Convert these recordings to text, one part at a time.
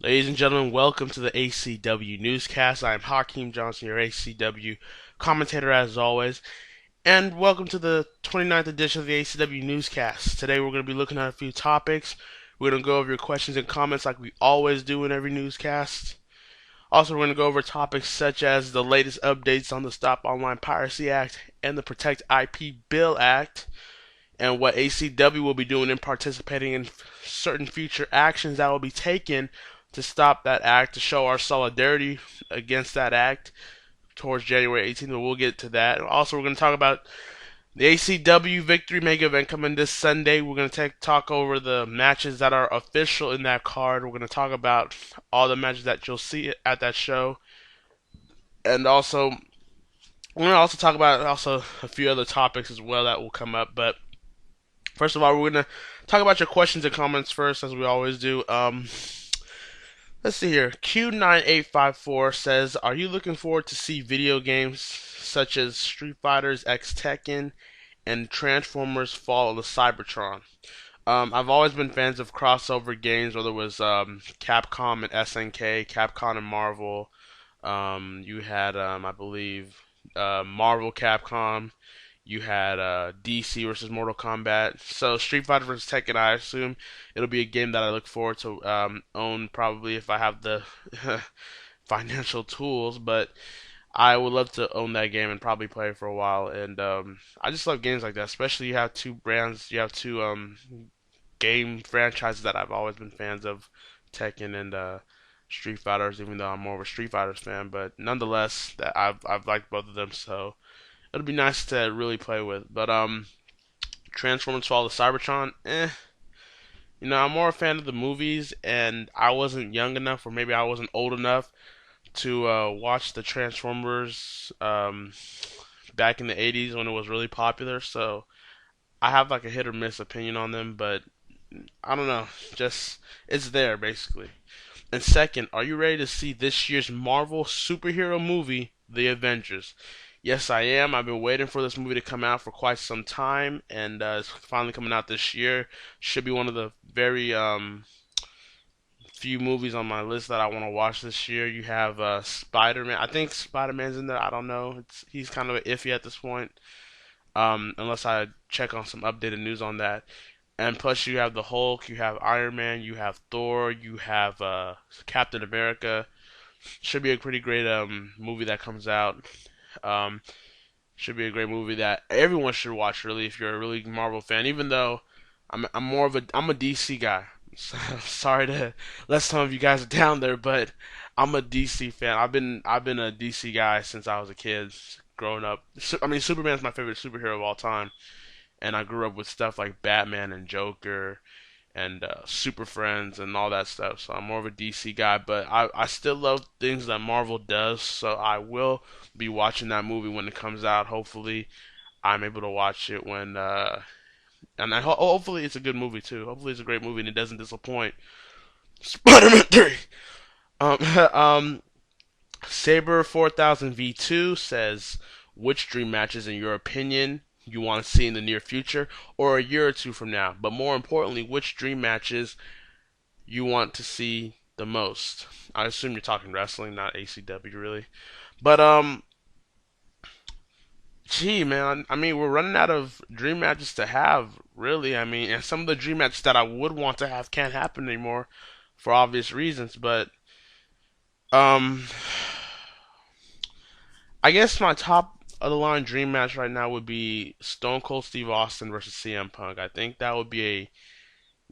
Ladies and gentlemen, welcome to the ACW Newscast. I am Hakeem Johnson, your ACW commentator as always, and welcome to the 29th edition of the ACW Newscast. Today we're going to be looking at a few topics. We're going to go over your questions and comments like we always do in every newscast. Also, we're going to go over topics such as the latest updates on the Stop Online Piracy Act and the Protect IP Bill Act, and what ACW will be doing in participating in certain future actions that will be taken to stop that act, to show our solidarity against that act towards January 18th. We'll get to that. Also, we're going to talk about the ACW Victory mega event coming this Sunday. We're going to talk over the matches that are official in that card. We're going to talk about all the matches that you'll see at that show. And also, we're going to also talk about also a few other topics as well that will come up. But first of all, we're going to talk about your questions and comments first, as we always do. Let's see here. Q9854 says, "Are you looking forward to see video games such as Street Fighters X Tekken and Transformers Fall of the Cybertron?" I've always been fans of crossover games, whether it was Capcom and SNK, Capcom and Marvel. You had, I believe, Marvel Capcom. You had DC versus Mortal Kombat. So Street Fighter versus Tekken, I assume it'll be a game that I look forward to own probably if I have the financial tools. But I would love to own that game and probably play it for a while. And I just love games like that. Especially you have two brands, you have two game franchises that I've always been fans of, Tekken and Street Fighters. Even though I'm more of a Street Fighters fan, but nonetheless, that I've liked both of them. So it'll be nice to really play with. But Transformers Fall of the Cybertron, I'm more a fan of the movies, and I wasn't young enough, or maybe I wasn't old enough to watch the Transformers back in the 80s when it was really popular. So I have like a hit or miss opinion on them, but I don't know, just it's there basically. And second, are you ready to see this year's Marvel superhero movie, The Avengers? Yes, I am. I've been waiting for this movie to come out for quite some time, and it's finally coming out this year. Should be one of the very few movies on my list that I want to watch this year. You have Spider-Man. I think Spider-Man's in there. I don't know. He's kind of iffy at this point, unless I check on some updated news on that. And plus, you have the Hulk, you have Iron Man, you have Thor, you have Captain America. Should be a pretty great movie that comes out. Um, should be a great movie that everyone should watch. Really, if you're a really Marvel fan. Even though I'm a DC guy. Sorry to let some of you guys down there, but I'm a DC fan. I've been a DC guy since I was a kid, growing up. I mean, Superman's my favorite superhero of all time, and I grew up with stuff like Batman and Joker and Super Friends and all that stuff. So I'm more of a DC guy, but I still love things that Marvel does. So I will be watching that movie when it comes out. Hopefully, I'm able to watch it when, hopefully it's a good movie too. Hopefully it's a great movie and it doesn't disappoint. Spider-Man 3. Um, um, Saber 4000 V2 says, which dream matches, in your opinion, you want to see in the near future or a year or two from now? But more importantly, which dream matches you want to see the most? I assume you're talking wrestling, not ACW, really. But gee, man, I mean, we're running out of dream matches to have, really. I mean, and some of the dream matches that I would want to have can't happen anymore for obvious reasons. But um, I guess my top of the line dream match right now would be Stone Cold Steve Austin versus CM Punk. I think that would be a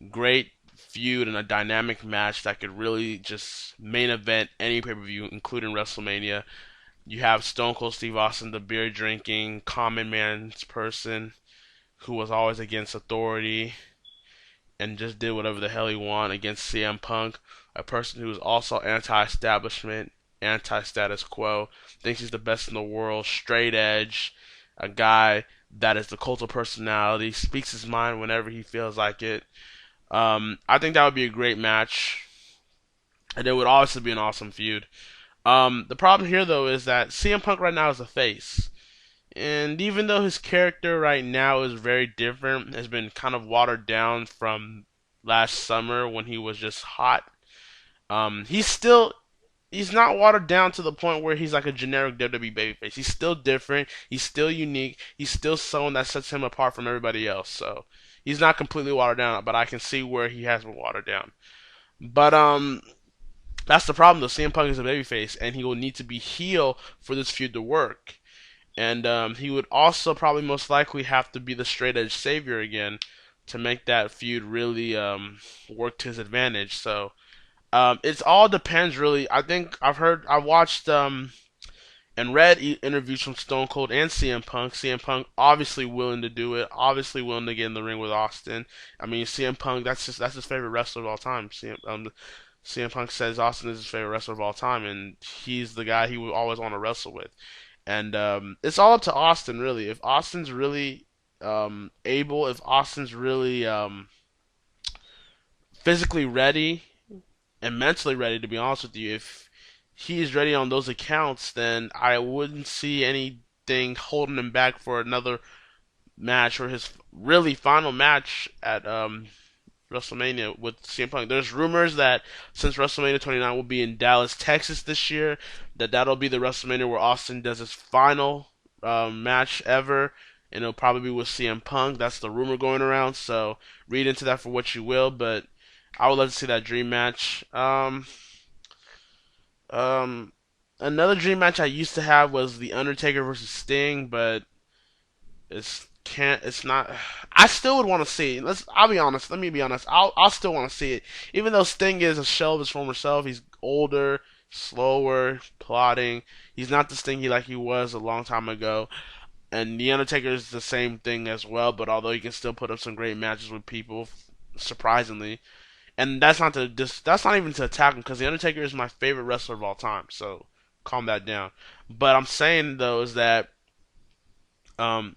great feud and a dynamic match that could really just main event any pay per view, including WrestleMania. You have Stone Cold Steve Austin, the beer drinking, common man's person who was always against authority and just did whatever the hell he wanted, against CM Punk, a person who is also anti-establishment, anti-status quo, thinks he's the best in the world, straight edge, a guy that is the cult of personality, speaks his mind whenever he feels like it. I think that would be a great match, and it would obviously be an awesome feud. The problem here, though, is that CM Punk right now is a face. And even though his character right now is very different, has been kind of watered down from last summer when he was just hot, He's not watered down to the point where he's like a generic WWE babyface. He's still different. He's still unique. He's still someone that sets him apart from everybody else. So he's not completely watered down, but I can see where he has been watered down. But that's the problem though. CM Punk is a babyface, and he will need to be heel for this feud to work. And he would also probably most likely have to be the straight edge savior again to make that feud really work to his advantage. So it all depends, really. I think I've watched and read interviews from Stone Cold and CM Punk. CM Punk obviously willing to do it, obviously willing to get in the ring with Austin. I mean, CM Punk, that's his favorite wrestler of all time. CM Punk says Austin is his favorite wrestler of all time, and he's the guy he would always want to wrestle with. And it's all up to Austin, really. If Austin's really able, if Austin's really physically ready and mentally ready, to be honest with you, if he is ready on those accounts, then I wouldn't see anything holding him back for another match or his really final match at WrestleMania with CM Punk. There's rumors that since WrestleMania 29 will be in Dallas, Texas this year, that'll be the WrestleMania where Austin does his final match ever, and it'll probably be with CM Punk. That's the rumor going around. So read into that for what you will, but I would love to see that dream match. Um, Another dream match I used to have was the Undertaker versus Sting, but it's not. I still would want to see it. I'll be honest. Let me be honest. I'll still want to see it, even though Sting is a shell of his former self. He's older, slower, plodding. He's not the Sting like he was a long time ago. And the Undertaker is the same thing as well. But although he can still put up some great matches with people, surprisingly, and that's not even to attack him because the Undertaker is my favorite wrestler of all time. So calm that down. But I'm saying though is that um,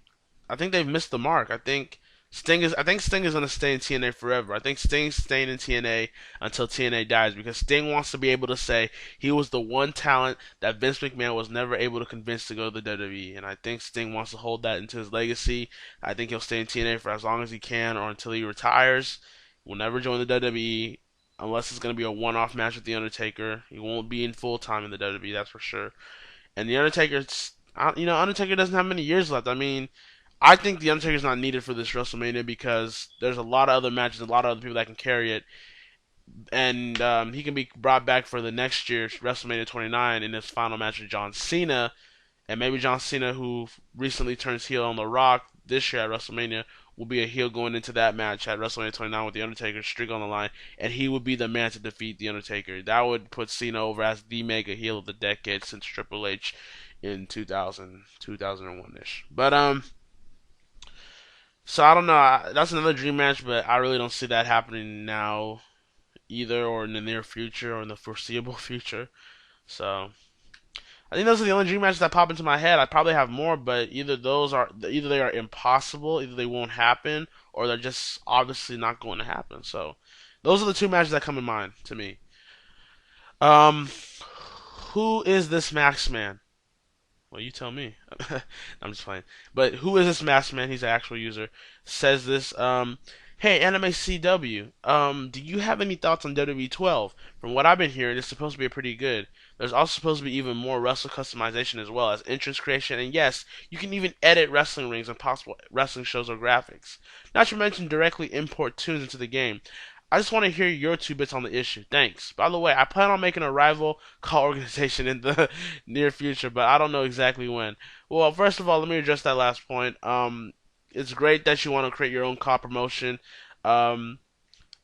I think they've missed the mark. I think Sting is gonna stay in TNA forever. I think Sting's staying in TNA until TNA dies because Sting wants to be able to say he was the one talent that Vince McMahon was never able to convince to go to the WWE, and I think Sting wants to hold that into his legacy. I think he'll stay in TNA for as long as he can or until he retires. Will never join the WWE unless it's gonna be a one-off match with the Undertaker. He won't be in full time in the WWE, that's for sure. And the Undertaker doesn't have many years left. I mean, I think the Undertaker's not needed for this WrestleMania because there's a lot of other matches, a lot of other people that can carry it, and he can be brought back for the next year's WrestleMania 29 in his final match with John Cena, and maybe John Cena, who recently turns heel on The Rock this year at WrestleMania, will be a heel going into that match at WrestleMania 29 with the Undertaker streak on the line, and he would be the man to defeat the Undertaker. That would put Cena over as the mega heel of the decade since Triple H in 2000, 2001-ish. But so I don't know. That's another dream match, but I really don't see that happening now either, or in the near future, or in the foreseeable future. So I think those are the only dream matches that pop into my head. I probably have more, but either they are impossible, either they won't happen, or they're just obviously not going to happen. So those are the two matches that come in mind to me. Um, who is this Max Man? Well, you tell me. I'm just playing. But who is this masked man? He's an actual user. Says this. Hey, Anime CW. Do you have any thoughts on WWE 12? From what I've been hearing, it's supposed to be pretty good. There's also supposed to be even more wrestler customization as well as entrance creation, and yes, you can even edit wrestling rings and possible wrestling shows or graphics. Not to mention directly import tunes into the game. I just want to hear your two bits on the issue. Thanks. By the way, I plan on making a rival call organization in the near future, but I don't know exactly when. Well, first of all, let me address that last point. It's great that you want to create your own call promotion. Um,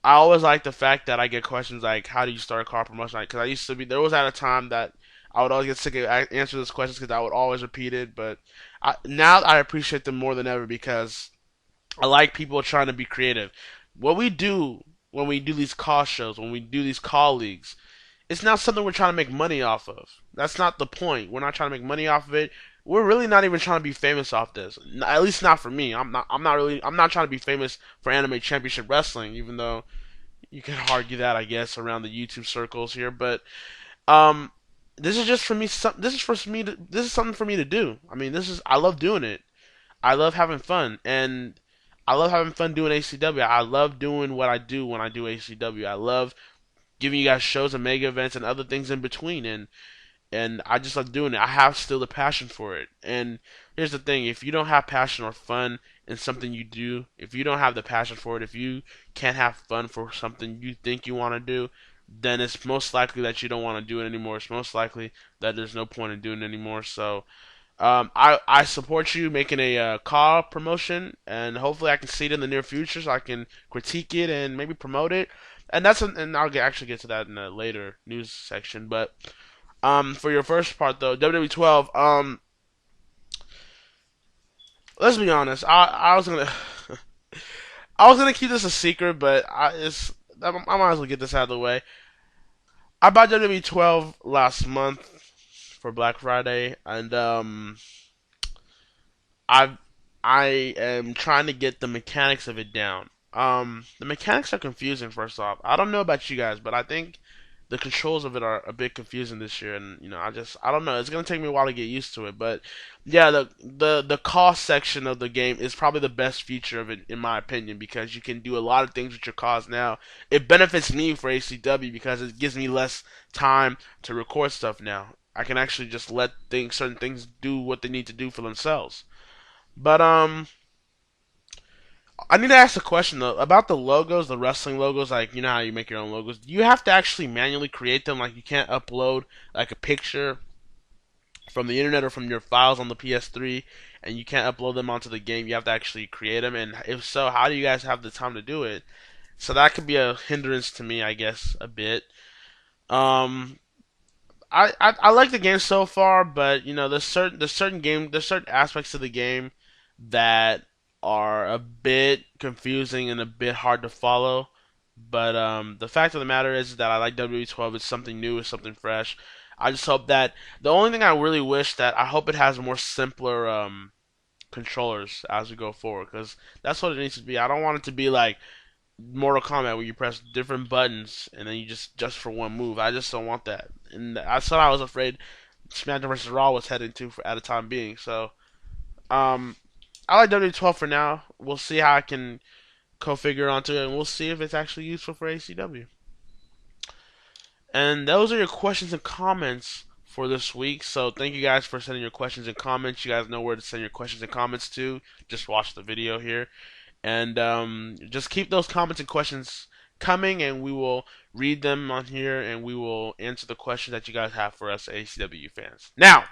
I always like the fact that I get questions like, "How do you start a call promotion?" Because I used to be there was at a time that I would always get sick of answering those questions because I would always repeat it. But now I appreciate them more than ever because I like people trying to be creative. What we do when we do these call shows, when we do these call leagues, it's not something we're trying to make money off of. That's not the point. We're not trying to make money off of it. We're really not even trying to be famous off this. At least not for me. I'm not trying to be famous for Anime Championship Wrestling, even though you can argue that I guess around the YouTube circles here, but um this is just for me this is something for me to do. I mean, this is I love doing it. I love having fun, and I love having fun doing ACW. I love doing what I do when I do ACW. I love giving you guys shows and mega events and other things in between, and I just love doing it. I have still the passion for it. And here's the thing: if you don't have passion or fun in something you do, if you don't have the passion for it, if you can't have fun for something you think you want to do, then it's most likely that you don't want to do it anymore. It's most likely that there's no point in doing it anymore. So I support you making a car promotion, and hopefully I can see it in the near future so I can critique it and maybe promote it. And actually get to that in a later news section. But for your first part though, WWE 12. Let's be honest. I was gonna I was gonna keep this a secret, but I might as well get this out of the way. I bought WWE 12 last month for Black Friday, and I I am trying to get the mechanics of it down. The mechanics are confusing. First off, I don't know about you guys, but I think the controls of it are a bit confusing this year, and I don't know. It's gonna take me a while to get used to it, but yeah, the cost section of the game is probably the best feature of it in my opinion because you can do a lot of things with your cost now. It benefits me for ACW because it gives me less time to record stuff now. I can actually just let certain things do what they need to do for themselves. But I need to ask a question though about the logos, the wrestling logos. Like you know how you make your own logos. Do you have to actually manually create them? Like you can't upload like a picture from the internet or from your files on the PS3, and you can't upload them onto the game. You have to actually create them. And if so, how do you guys have the time to do it? So that could be a hindrance to me, I guess, a bit. Um, I like the game so far, but there's certain aspects of the game that are a bit confusing and a bit hard to follow. But the fact of the matter is that I like WWE12. It's something new, it's something fresh. I just hope that the only thing I really wish that I hope it has more simpler controllers as we go forward because that's what it needs to be. I don't want it to be like Mortal Kombat where you press different buttons and then you just for one move. I just don't want that, and that's what I was afraid SmackDown vs. Raw was heading to for at a time being. So um, I like W12 for now. We'll see how I can configure onto it, and we'll see if it's actually useful for ACW. And those are your questions and comments for this week. So thank you guys for sending your questions and comments. You guys know where to send your questions and comments to. Just watch the video here. And just keep those comments and questions coming, and we will read them on here, and we will answer the questions that you guys have for us ACW fans. Now,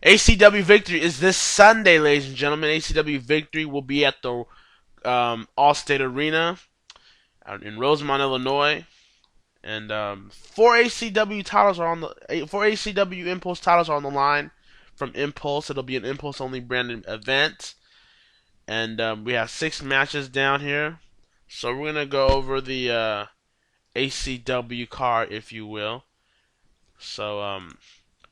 ACW Victory is this Sunday, ladies and gentlemen. ACW Victory will be at the Allstate Arena out in Rosemont, Illinois. And four ACW Impulse titles are on the line from Impulse. It'll be an Impulse only branded event. And we have 6 matches down here. So we're gonna go over the ACW card, if you will. So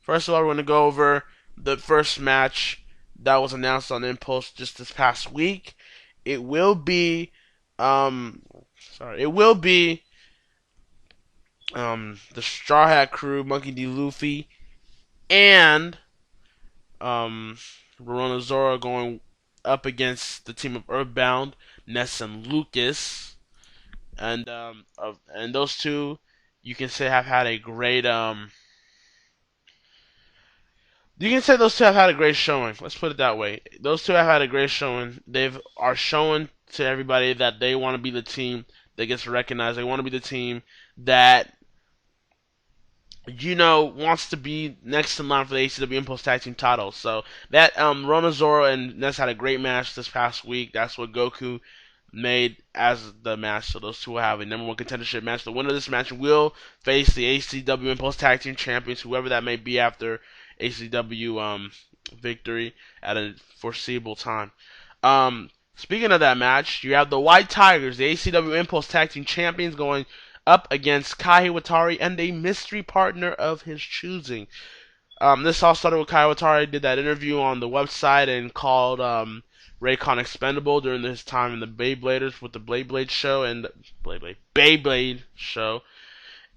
first of all, we're gonna go over the first match that was announced on Impulse just this past week. It will be the Straw Hat Crew, Monkey D. Luffy, and Verona Zora going up against the team of Earthbound, Ness and Lucas, and those two, you can say have had a great You can say those two have had a great showing. Let's put it that way. Those two have had a great showing. They are showing to everybody that they want to be the team that gets recognized. They want to be the team that wants to be next in line for the ACW Impulse Tag Team titles. So that Rona Zoro and Ness had a great match this past week. That's what Goku made as the match. So those two will have a number one contendership match. The winner of this match will face the ACW Impulse Tag Team champions, whoever that may be after ACW Victory at a foreseeable time. Speaking of that match, you have the White Tigers, the ACW Impulse Tag Team champions, going up against Kai Watari and a mystery partner of his choosing. This all started with Kai Watari did that interview on the website and called Raycon expendable during his time in the Beybladers with the Beyblade show and Beyblade show.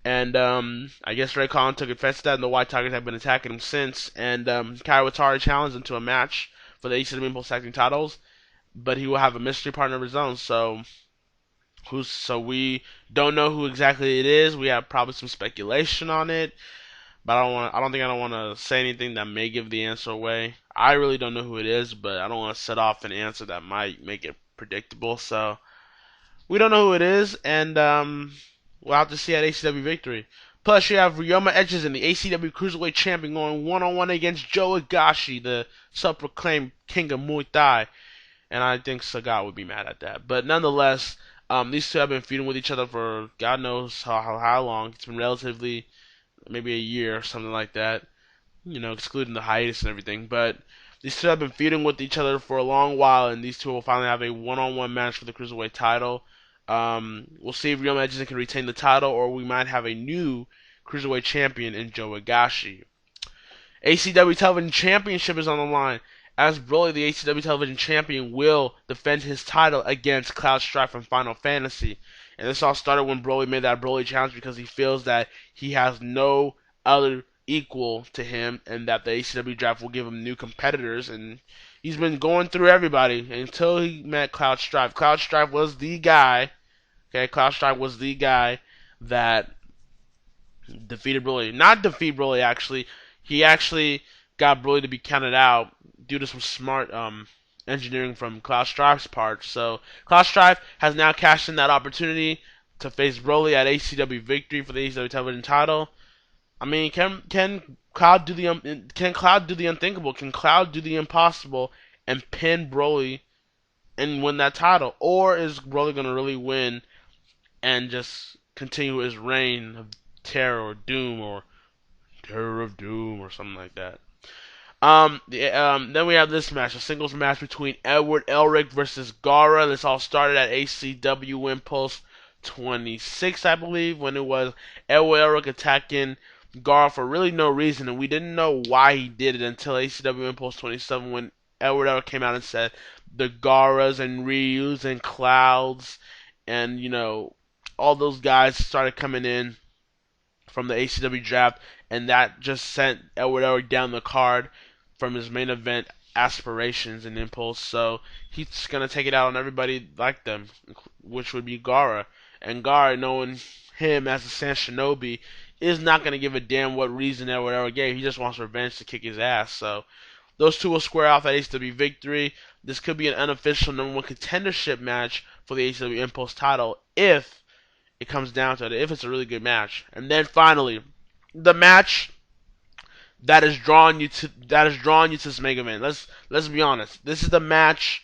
And I guess Raycon took offense to that, and the White Tigers have been attacking him since. And Kai Watari challenged him to a match for the ACW Impulse Tag Team titles, but he will have a mystery partner of his own. So So we don't know who exactly it is. We have probably some speculation on it, but I don't think I don't want to say anything that may give the answer away. I really don't know who it is, but I don't want to set off an answer that might make it predictable. So we don't know who it is, and we'll have to see at ACW Victory. Plus, you have Ryoma Edges and the ACW Cruiserweight Champion going one-on-one against Joe Higashi, the self-proclaimed King of Muay Thai. And I think Sagat would be mad at that. But nonetheless, these two have been feuding with each other for God knows how long. It's been relatively maybe a year or something like that, excluding the hiatus and everything. But these two have been feuding with each other for a long while, and these two will finally have a one-on-one match for the Cruiserweight title. We'll see if Real Magician can retain the title, or we might have a new Cruiserweight champion in Joe Higashi. ACW Television Championship is on the line, as Broly, the ACW Television Champion, will defend his title against Cloud Strife from Final Fantasy. And this all started when Broly made that Broly challenge because he feels that he has no other equal to him, and that the ACW draft will give him new competitors. And he's been going through everybody until he met Cloud Strife. Cloud Strife was the guy. Okay, Cloud Strife was the guy that defeated Broly. Not defeat Broly, actually. He actually got Broly to be counted out due to some smart engineering from Cloud Strife's part. So Cloud Strife has now cashed in that opportunity to face Broly at ACW Victory for the ACW Television title. I mean, can Cloud do the unthinkable? Can Cloud do the impossible and pin Broly and win that title, or is Broly gonna really win and just continue his reign of terror or doom or terror of doom or something like that? Then we have this match, a singles match between Edward Elric versus Gara. This all started at ACW Impulse 26, I believe, when it was Edward Elric attacking Gara for really no reason, and we didn't know why he did it until ACW Impulse 27, when Edward Elric came out and said the Garas and Ryus and Clouds and all those guys started coming in from the ACW draft, and that just sent Edward Elric down the card from his main event aspirations in Impulse. So he's gonna take it out on everybody like them, which would be Gara. And Gara, knowing him as a San Shinobi, is not gonna give a damn what reason Edward Elric gave. He just wants revenge to kick his ass. So those two will square off at ACW Victory. This could be an unofficial number one contendership match for the ACW Impulse title if it comes down to it, if it's a really good match. And then finally, the match that is drawing you to this mega event. Let's be honest. This is the match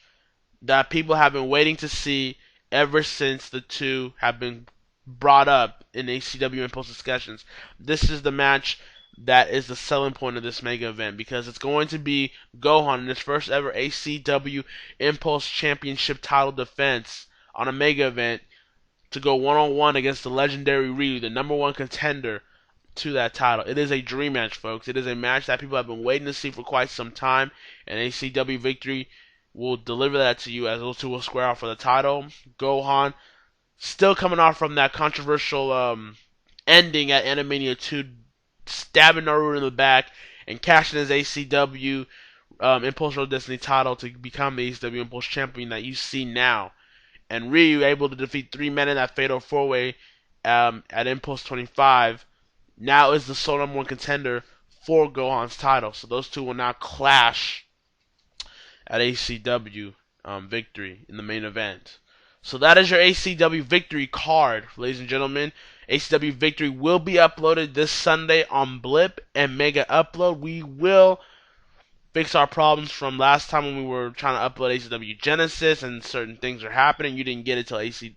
that people have been waiting to see ever since the two have been brought up in ACW Impulse discussions. This is the match that is the selling point of this mega event, because it's going to be Gohan in his first ever ACW Impulse Championship title defense on a mega event to go one-on-one against the legendary Ryu, the number one contender to that title. It is a dream match, folks. It is a match that people have been waiting to see for quite some time, and ACW Victory will deliver that to you as those two will square off for the title. Gohan, still coming off from that controversial ending at Animania 2, stabbing Naruto in the back and cashing his ACW Impulse Road Destiny title to become the ACW Impulse Champion that you see now. And Ryu able to defeat 3 men in that fatal 4-way at Impulse 25, now is the sole number one contender for Gohan's title. So those two will now clash at ACW Victory in the main event. So that is your ACW Victory card, ladies and gentlemen. ACW Victory will be uploaded this Sunday on Blip and Mega Upload. We will fix our problems from last time when we were trying to upload ACW Genesis and certain things are happening. You didn't get it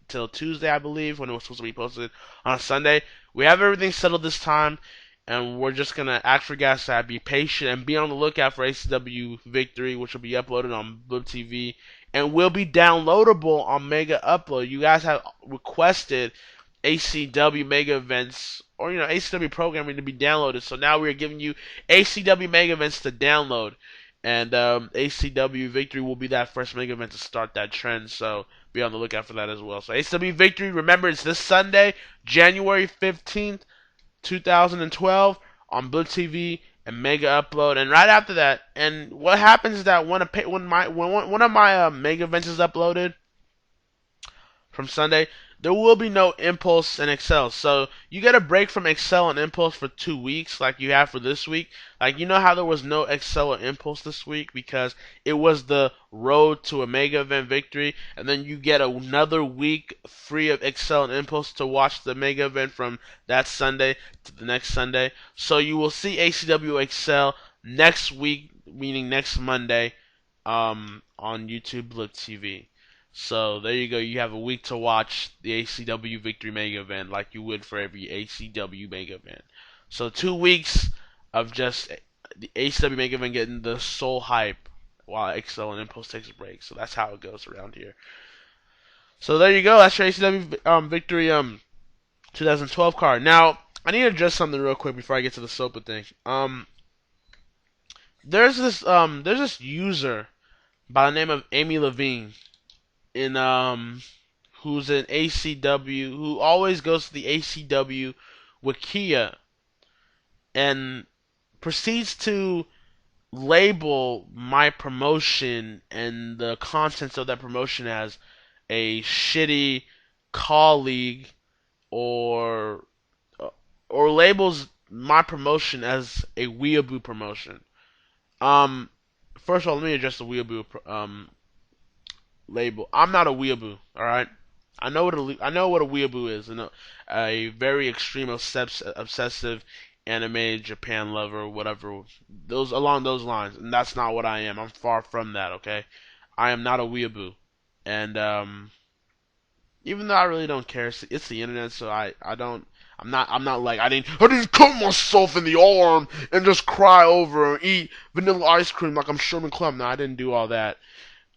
till Tuesday, I believe, when it was supposed to be posted on a Sunday. We have everything settled this time, and we're just going to ask for guys to be patient and be on the lookout for ACW Victory, which will be uploaded on Blip TV and will be downloadable on Mega Upload. You guys have requested ACW Mega Events or ACW programming to be downloaded, so now we're giving you ACW Mega Events to download, and ACW Victory will be that first Mega Event to start that trend, so be on the lookout for that as well. So ACW Victory, remember, it's this Sunday, January 15th, 2012 on Blue TV and Mega Upload. And right after that, and what happens is that when one of my Mega Events is uploaded from Sunday, there will be no Impulse and Excel. So you get a break from Excel and Impulse for 2 weeks, like you have for this week. Like you know how there was no Excel or Impulse this week because it was the road to a mega event victory, and then you get another week free of Excel and Impulse to watch the mega event from that Sunday to the next Sunday. So you will see ACW Excel next week, meaning next Monday, on YouTube Blip TV. So there you go. You have a week to watch the ACW Victory Mega Event like you would for every ACW Mega Event. So 2 weeks of just the ACW Mega Event getting the sole hype while XL and Impulse takes a break. So that's how it goes around here. So there you go. That's your ACW Victory 2012 card. Now I need to address something real quick before I get to the SOPA thing. There's this user by the name of Amy Levine in who's an ACW who always goes to the ACW Wikia and proceeds to label my promotion and the contents of that promotion as a shitty colleague or or labels my promotion as a weeaboo promotion. Um, First of all, let me address the weeaboo label. I'm not a weeaboo, all right. I know what a weeaboo is, and a very extreme obsessive anime Japan lover, whatever those along those lines, and that's not what I am. I'm far from that. Okay, I am not a weeaboo, and even though I really don't care, it's the internet, so I don't. I'm not like I didn't cut myself in the arm and just cry over and eat vanilla ice cream like I'm Sherman Clem. No, I didn't do all that.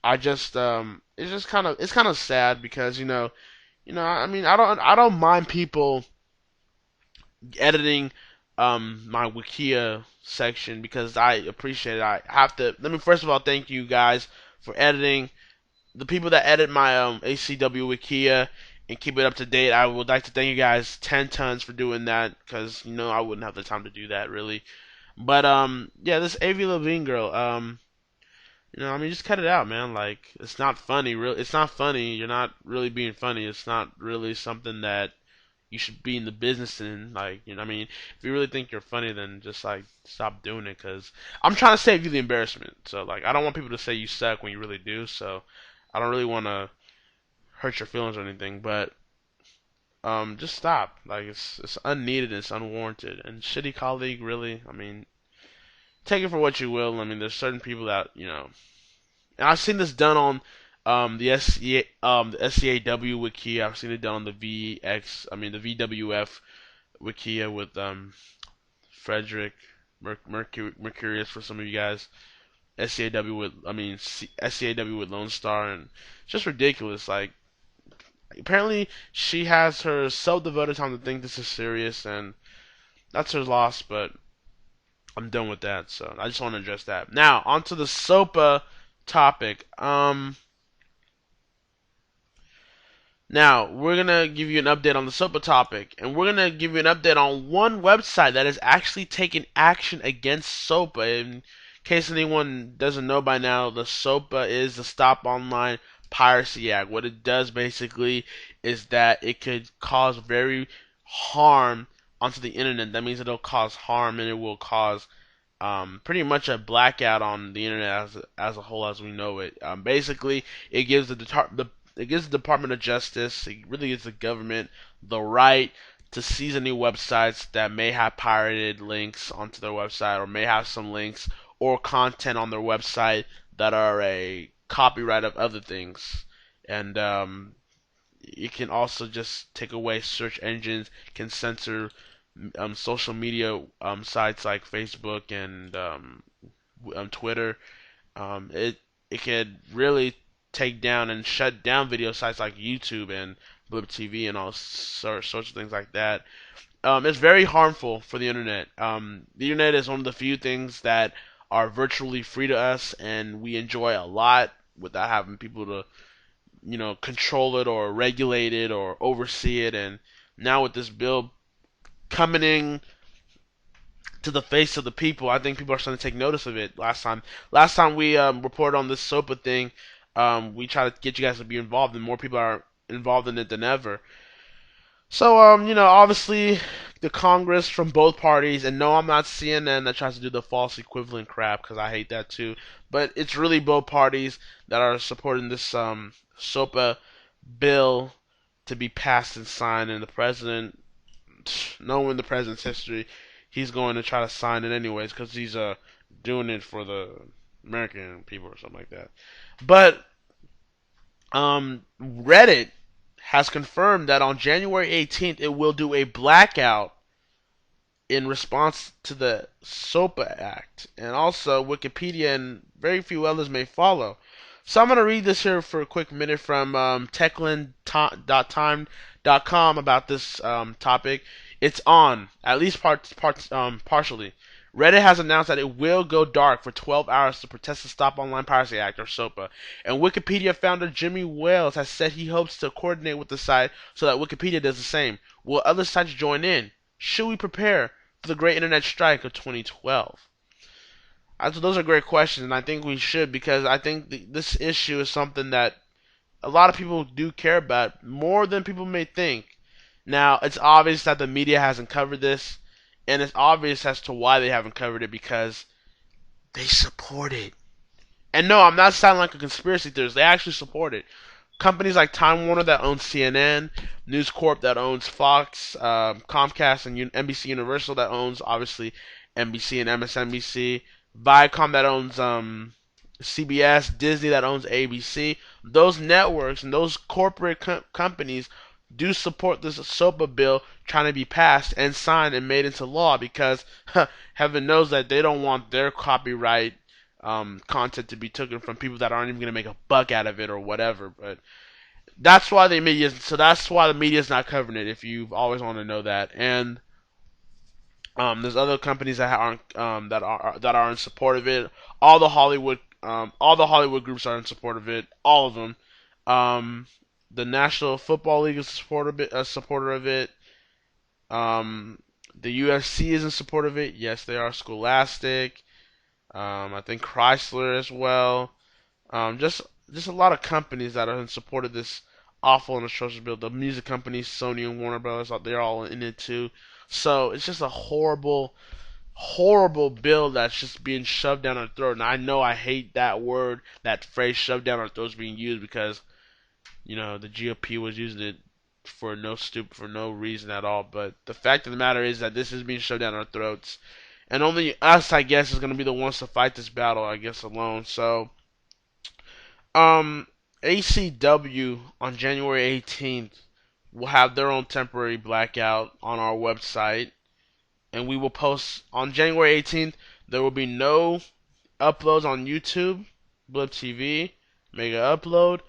I just it's just kind of sad because I mean I don't mind people editing my Wikia section because I appreciate it. I have to let me first of all thank you guys for editing the people that edit my ACW Wikia and keep it up to date. I would like to thank you guys 10 tons for doing that because I wouldn't have the time to do that really. But yeah, this AV Levine girl I mean, just cut it out, man. Like, it's not funny. It's not funny. You're not really being funny. It's not really something that you should be in the business in. Like, I mean, if you really think you're funny, then just like stop doing it. Cause I'm trying to save you the embarrassment. So like, I don't want people to say you suck when you really do. So I don't really want to hurt your feelings or anything. But just stop. Like, it's unneeded. It's unwarranted. And shitty colleague, really. I mean, take it for what you will. I mean, there's certain people that and I've seen this done on the SCAW Wikia. I've seen it done on the the VWF Wikia with Frederick Mercurius for some of you guys. SCAW with SCAW with Lone Star, and it's just ridiculous. Like apparently she has her self-devoted time to think this is serious, and that's her loss. But I'm done with that, so I just want to address that. Now, onto the SOPA topic. Now, we're going to give you an update on the SOPA topic, and we're going to give you an update on one website that has actually taken action against SOPA. In case anyone doesn't know by now, the SOPA is the Stop Online Piracy Act. What it does basically is that it could cause very harm onto the internet. That means it'll cause harm and it will cause pretty much a blackout on the internet as a whole as we know it. Basically, it gives it gives the Department of Justice, it really gives the government the right to seize any websites that may have pirated links onto their website or may have some links or content on their website that are a copyright of other things. And it can also just take away search engines, can censor social media sites like Facebook and Twitter. It could really take down and shut down video sites like YouTube and Blip TV and all sorts of things like that. It's very harmful for the internet. The internet is one of the few things that are virtually free to us, and we enjoy a lot without having people to control it or regulate it or oversee it. And now with this bill coming in to the face of the people, I think people are starting to take notice of it. Last time we reported on this SOPA thing, we tried to get you guys to be involved, and more people are involved in it than ever. So, obviously, the Congress from both parties, and no, I'm not CNN that tries to do the false equivalent crap because I hate that too. But it's really both parties that are supporting this SOPA bill to be passed and signed, and the president, knowing the president's history, he's going to try to sign it anyways because he's doing it for the American people or something like that. But Reddit has confirmed that on January 18th it will do a blackout in response to the SOPA Act, and also Wikipedia and very few others may follow. So I'm going to read this here for a quick minute from techland.time.com about this topic. It's on, at least partially. Reddit has announced that it will go dark for 12 hours to protest the Stop Online Piracy Act, or SOPA. And Wikipedia founder Jimmy Wales has said he hopes to coordinate with the site so that Wikipedia does the same. Will other sites join in? Should we prepare for the great internet strike of 2012? So those are great questions, and I think we should, because I think this issue is something that a lot of people do care about, more than people may think. Now, it's obvious that the media hasn't covered this, and it's obvious as to why they haven't covered it, because they support it. And no, I'm not sounding like a conspiracy theorist. They actually support it. Companies like Time Warner that owns CNN, News Corp that owns Fox, Comcast and NBC Universal that owns, obviously, NBC and MSNBC, Viacom that owns CBS, Disney that owns ABC. Those networks and those corporate companies do support this SOPA bill trying to be passed and signed and made into law, because heaven knows that they don't want their copyright content to be taken from people that aren't even going to make a buck out of it or whatever. But that's why the media, so that's why the media is not covering it, if you've always wanted to know that. And there's other companies that aren't that are in support of it. All the Hollywood groups are in support of it. All of them. The National Football League is a supporter of it. The UFC is in support of it. Yes, they are. Scholastic. I think Chrysler as well. Just a lot of companies that are in support of this awful and atrocious bill. The music companies, Sony and Warner Brothers, they're all in it too. So it's just a horrible, horrible bill that's just being shoved down our throat. And I know I hate that word, that phrase, "shoved down our throats," being used, because the GOP was using it for no reason at all. But the fact of the matter is that this is being shoved down our throats, and only us, I guess, is going to be the ones to fight this battle, I guess, alone. So, ACW on January 18th will have their own temporary blackout on our website, and we will post on January 18th. There will be no uploads on YouTube, Blip TV, Mega Upload,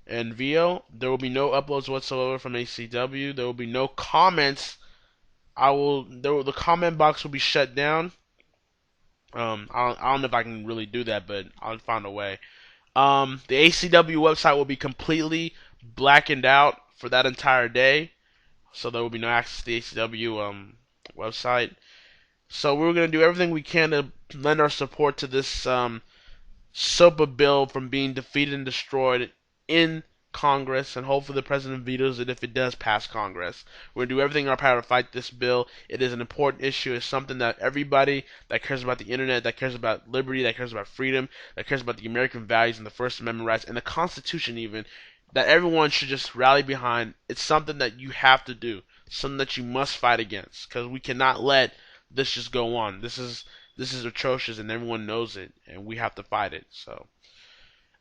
and Vio. There will be no uploads whatsoever from ACW. There will be no comments. The comment box will be shut down. I don't know if I can really do that, but I'll find a way. The ACW website will be completely blackened out for that entire day, so there will be no access to the ACW website. So we're going to do everything we can to lend our support to this SOPA bill from being defeated and destroyed in Congress, and hopefully the president vetoes it if it does pass Congress. We're going to do everything in our power to fight this bill. It is an important issue. It's something that everybody that cares about the internet, that cares about liberty, that cares about freedom, that cares about the American values and the First Amendment rights and the Constitution even, that everyone should just rally behind. It's something that you have to do, something that you must fight against, because we cannot let this just go on. This is atrocious, and everyone knows it, and we have to fight it. So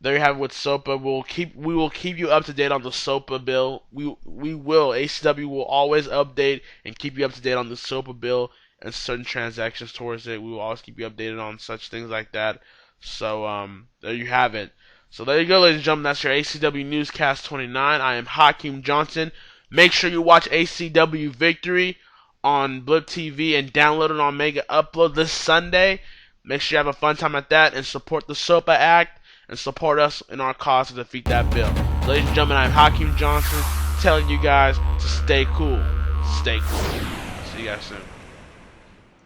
there you have it with SOPA. We will keep you up to date on the SOPA bill. ACW will always update and keep you up to date on the SOPA bill and certain transactions towards it. We will always keep you updated on such things like that. So there you have it. So there you go, ladies and gentlemen. That's your ACW Newscast 29. I am Hakeem Johnson. Make sure you watch ACW Victory on Blip TV and download it on Mega Upload this Sunday. Make sure you have a fun time at that, and support the SOPA Act and support us in our cause to defeat that bill. Ladies and gentlemen, I'm Hakeem Johnson, telling you guys to stay cool. Stay cool. See you guys soon.